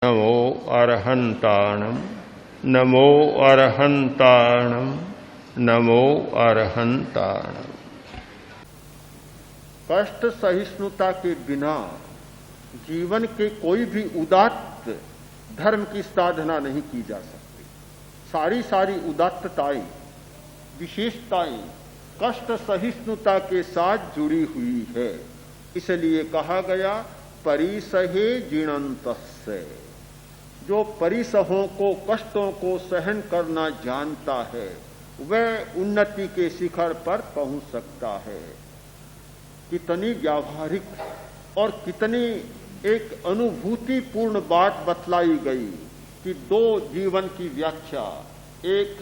नमो अरहन्ताणं नमो अरहन्ताणं नमो अरहन्ताणं। कष्ट सहिष्णुता के बिना जीवन के कोई भी उदात्त धर्म की साधना नहीं की जा सकती। सारी उदात्तताएं, विशेषताएं कष्ट सहिष्णुता के साथ जुड़ी हुई है। इसलिए कहा गया परिसहे जिणन्तस्य। जो परिसहों को, कष्टों को सहन करना जानता है वह उन्नति के शिखर पर पहुंच सकता है। कितनी व्यावहारिक और कितनी एक अनुभूतिपूर्ण बात बतलाई गई कि दो जीवन की व्याख्या, एक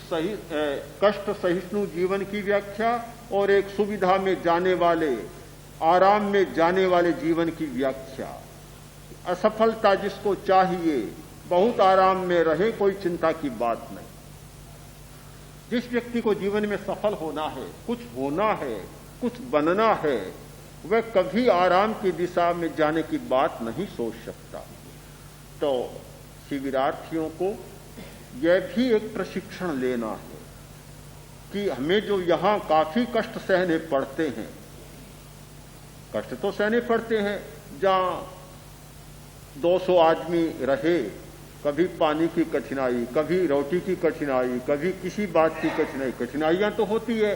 कष्ट सहिष्णु जीवन की व्याख्या और एक सुविधा में जाने वाले, आराम में जाने वाले जीवन की व्याख्या। असफलता जिसको चाहिए, बहुत आराम में रहे, कोई चिंता की बात नहीं। जिस व्यक्ति को जीवन में सफल होना है, कुछ होना है, कुछ बनना है, वह कभी आराम की दिशा में जाने की बात नहीं सोच सकता। तो शिविरार्थियों को यह भी एक प्रशिक्षण लेना है कि हमें जो यहां काफी कष्ट सहने पड़ते हैं, कष्ट तो सहने पड़ते हैं। जहां 200 आदमी रहे, कभी पानी की कठिनाई, कभी रोटी की कठिनाई, कभी किसी बात की कठिनाई, कठिनाइयां तो होती है,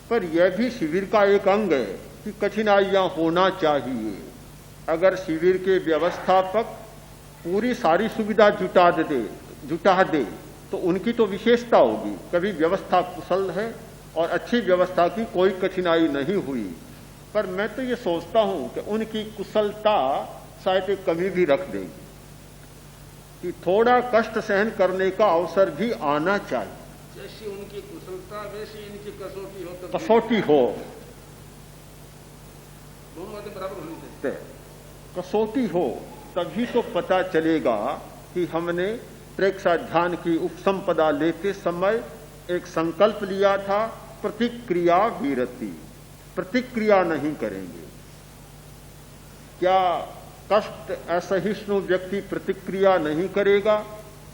पर यह भी शिविर का एक अंग है कि कठिनाइयां होना चाहिए। अगर शिविर के व्यवस्थापक पूरी सारी सुविधा जुटा दे तो उनकी तो विशेषता होगी। कभी व्यवस्था कुशल है और अच्छी व्यवस्था की कोई कठिनाई नहीं हुई, पर मैं तो ये सोचता हूं कि उनकी कुशलता शायद एक कमी भी रख देगी कि थोड़ा कष्ट सहन करने का अवसर भी आना चाहिए। जैसी उनकी कुशलता वैसी इनकी कसौटी हो, तो कसौटी हो, दोनों बातें बराबर होनी चाहिए। कसौटी हो तभी तो पता चलेगा कि हमने प्रेक्षा ध्यान की उपसंपदा लेते समय एक संकल्प लिया था, प्रतिक्रिया विरति, प्रतिक्रिया नहीं करेंगे। क्या कष्ट असहिष्णु व्यक्ति प्रतिक्रिया नहीं करेगा?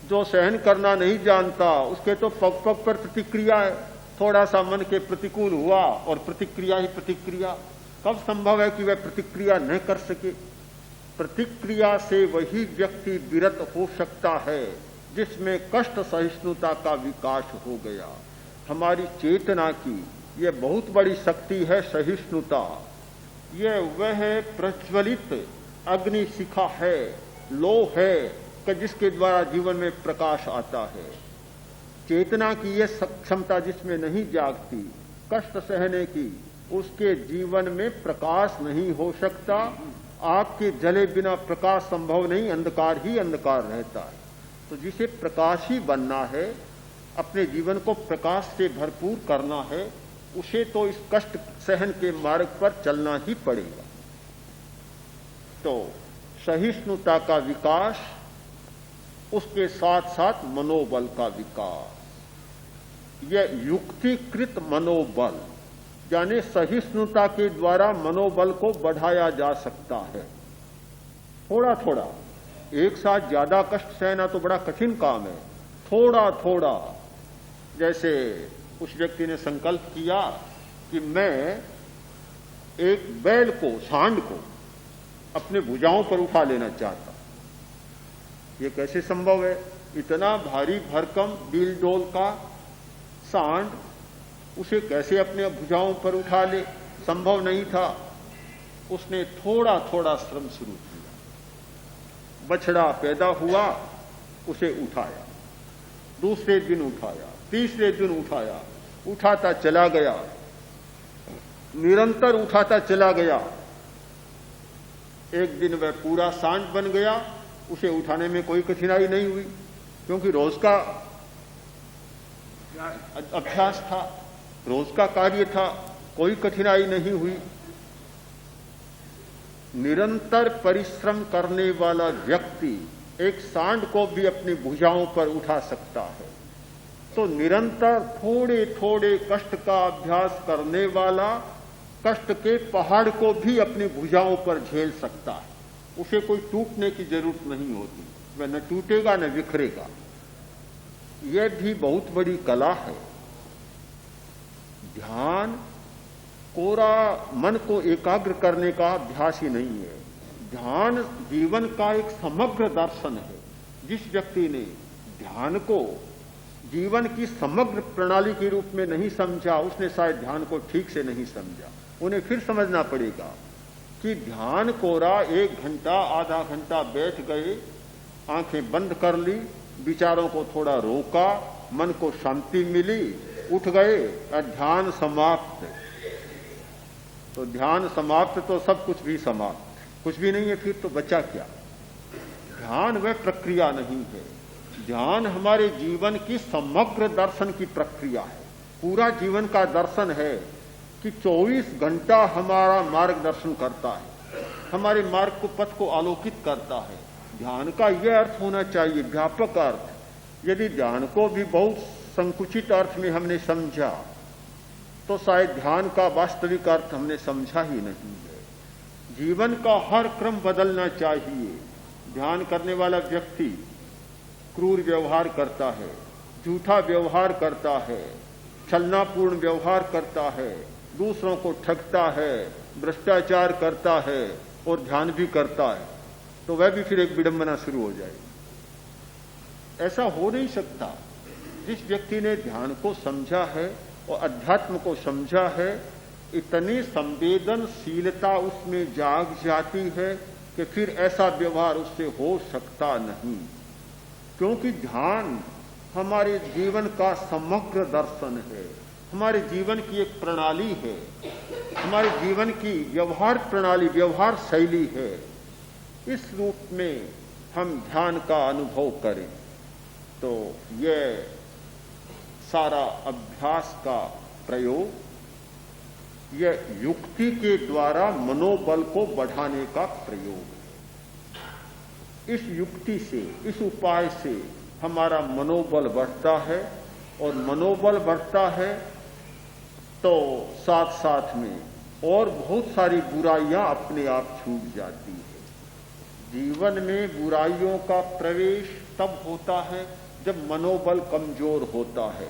जो सहन करना नहीं जानता उसके तो पग पग पर प्रतिक्रिया है। थोड़ा सा मन के प्रतिकूल हुआ और प्रतिक्रिया ही प्रतिक्रिया। कब संभव है कि वह प्रतिक्रिया न कर सके? प्रतिक्रिया से वही व्यक्ति विरत हो सकता है जिसमें कष्ट सहिष्णुता का विकास हो गया। हमारी चेतना की यह बहुत बड़ी शक्ति है सहिष्णुता। यह वह प्रज्वलित अग्नि शिखा है, लो है कि जिसके द्वारा जीवन में प्रकाश आता है। चेतना की यह क्षमता जिसमें नहीं जागती कष्ट सहने की, उसके जीवन में प्रकाश नहीं हो सकता। आग के जले बिना प्रकाश संभव नहीं, अंधकार ही अंधकार रहता है। तो जिसे प्रकाशी बनना है, अपने जीवन को प्रकाश से भरपूर करना है, उसे तो इस कष्ट सहन के मार्ग पर चलना ही पड़ेगा। तो सहिष्णुता का विकास, उसके साथ साथ मनोबल का विकास, यह युक्तिकृत मनोबल, यानी सहिष्णुता के द्वारा मनोबल को बढ़ाया जा सकता है। थोड़ा थोड़ा, एक साथ ज्यादा कष्ट सहना तो बड़ा कठिन काम है। थोड़ा थोड़ा, जैसे उस व्यक्ति ने संकल्प किया कि मैं एक बैल को, सांड को अपने भुजाओं पर उठा लेना चाहता। ये कैसे संभव है? इतना भारी भरकम डील डोल का सांड, उसे कैसे अपने भुजाओं पर उठा ले? संभव नहीं था। उसने थोड़ा थोड़ा श्रम शुरू किया। बछड़ा पैदा हुआ, उसे उठाया, दूसरे दिन उठाया, तीसरे दिन उठाया, उठाता चला गया, निरंतर उठाता चला गया। एक दिन वह पूरा सांड बन गया। उसे उठाने में कोई कठिनाई नहीं हुई, क्योंकि रोज का अभ्यास था, रोज का कार्य था, कोई कठिनाई नहीं हुई। निरंतर परिश्रम करने वाला व्यक्ति एक सांड को भी अपनी भुजाओं पर उठा सकता है। तो निरंतर थोड़े थोड़े कष्ट का अभ्यास करने वाला कष्ट के पहाड़ को भी अपनी भुजाओं पर झेल सकता है। उसे कोई टूटने की जरूरत नहीं होती। वह न टूटेगा न बिखरेगा। यह भी बहुत बड़ी कला है। ध्यान कोरा मन को एकाग्र करने का अभ्यास ही नहीं है। ध्यान जीवन का एक समग्र दर्शन है। जिस व्यक्ति ने ध्यान को जीवन की समग्र प्रणाली के रूप में नहीं समझा, उसने शायद ध्यान को ठीक से नहीं समझा। उन्हें फिर समझना पड़ेगा कि ध्यान कोरा 1 घंटा आधा घंटा बैठ गए, आंखें बंद कर ली, विचारों को थोड़ा रोका, मन को शांति मिली, उठ गए और ध्यान समाप्त। तो ध्यान समाप्त तो सब कुछ भी समाप्त, कुछ भी नहीं है, फिर तो बचा क्या। ध्यान वह प्रक्रिया नहीं है। ध्यान हमारे जीवन की समग्र दर्शन की प्रक्रिया है। पूरा जीवन का दर्शन है कि 24 घंटा हमारा मार्गदर्शन करता है, हमारे मार्ग को पथ को आलोकित करता है। ध्यान का यह अर्थ होना चाहिए, व्यापक अर्थ। यदि ध्यान को भी बहुत संकुचित अर्थ में हमने समझा तो शायद ध्यान का वास्तविक अर्थ हमने समझा ही नहीं है। जीवन का हर क्रम बदलना चाहिए। ध्यान करने वाला व्यक्ति क्रूर व्यवहार करता है, झूठा व्यवहार करता है, छलनापूर्ण व्यवहार करता है, दूसरों को ठगता है, भ्रष्टाचार करता है और ध्यान भी करता है, तो वह भी फिर एक विडंबना शुरू हो जाएगी। ऐसा हो नहीं सकता। जिस व्यक्ति ने ध्यान को समझा है और अध्यात्म को समझा है, इतनी संवेदनशीलता उसमें जाग जाती है कि फिर ऐसा व्यवहार उससे हो सकता नहीं। क्योंकि ध्यान हमारे जीवन का समग्र दर्शन है, हमारे जीवन की एक प्रणाली है, हमारे जीवन की व्यवहार प्रणाली, व्यवहार शैली है। इस रूप में हम ध्यान का अनुभव करें तो यह सारा अभ्यास का प्रयोग, यह युक्ति के द्वारा मनोबल को बढ़ाने का प्रयोग है। इस युक्ति से, इस उपाय से हमारा मनोबल बढ़ता है और मनोबल बढ़ता है तो साथ साथ में और बहुत सारी बुराइयां अपने आप छूट जाती है। जीवन में बुराइयों का प्रवेश तब होता है जब मनोबल कमजोर होता है।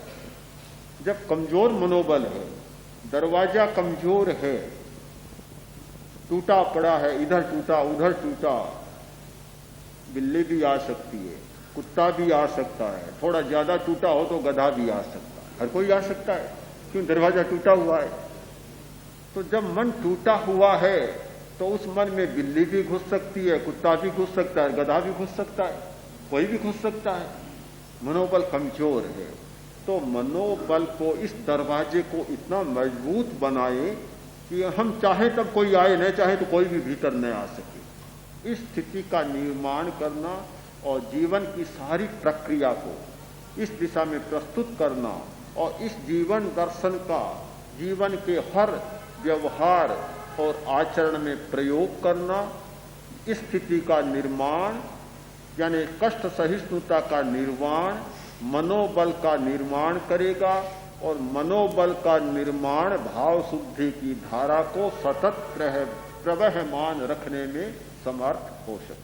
जब कमजोर मनोबल है, दरवाजा कमजोर है, टूटा पड़ा है, इधर टूटा उधर टूटा, बिल्ली भी आ सकती है, कुत्ता भी आ सकता है, थोड़ा ज्यादा टूटा हो तो गधा भी आ सकता है, हर कोई आ सकता है, क्यों दरवाजा टूटा हुआ है। तो जब मन टूटा हुआ है तो उस मन में बिल्ली भी घुस सकती है, कुत्ता भी घुस सकता है, गधा भी घुस सकता है, कोई भी घुस सकता है। मनोबल कमजोर है तो मनोबल को, इस दरवाजे को इतना मजबूत बनाए कि हम चाहे तब कोई आए, न चाहे तो कोई भी भीतर न आ सके। इस स्थिति का निर्माण करना और जीवन की सारी प्रक्रिया को इस दिशा में प्रस्तुत करना और इस जीवन दर्शन का जीवन के हर व्यवहार और आचरण में प्रयोग करना, इस स्थिति का निर्माण यानी कष्ट सहिष्णुता का निर्माण मनोबल का निर्माण करेगा और मनोबल का निर्माण भाव शुद्धि की धारा को सतत प्रवहमान रखने में समर्थ हो सकता है।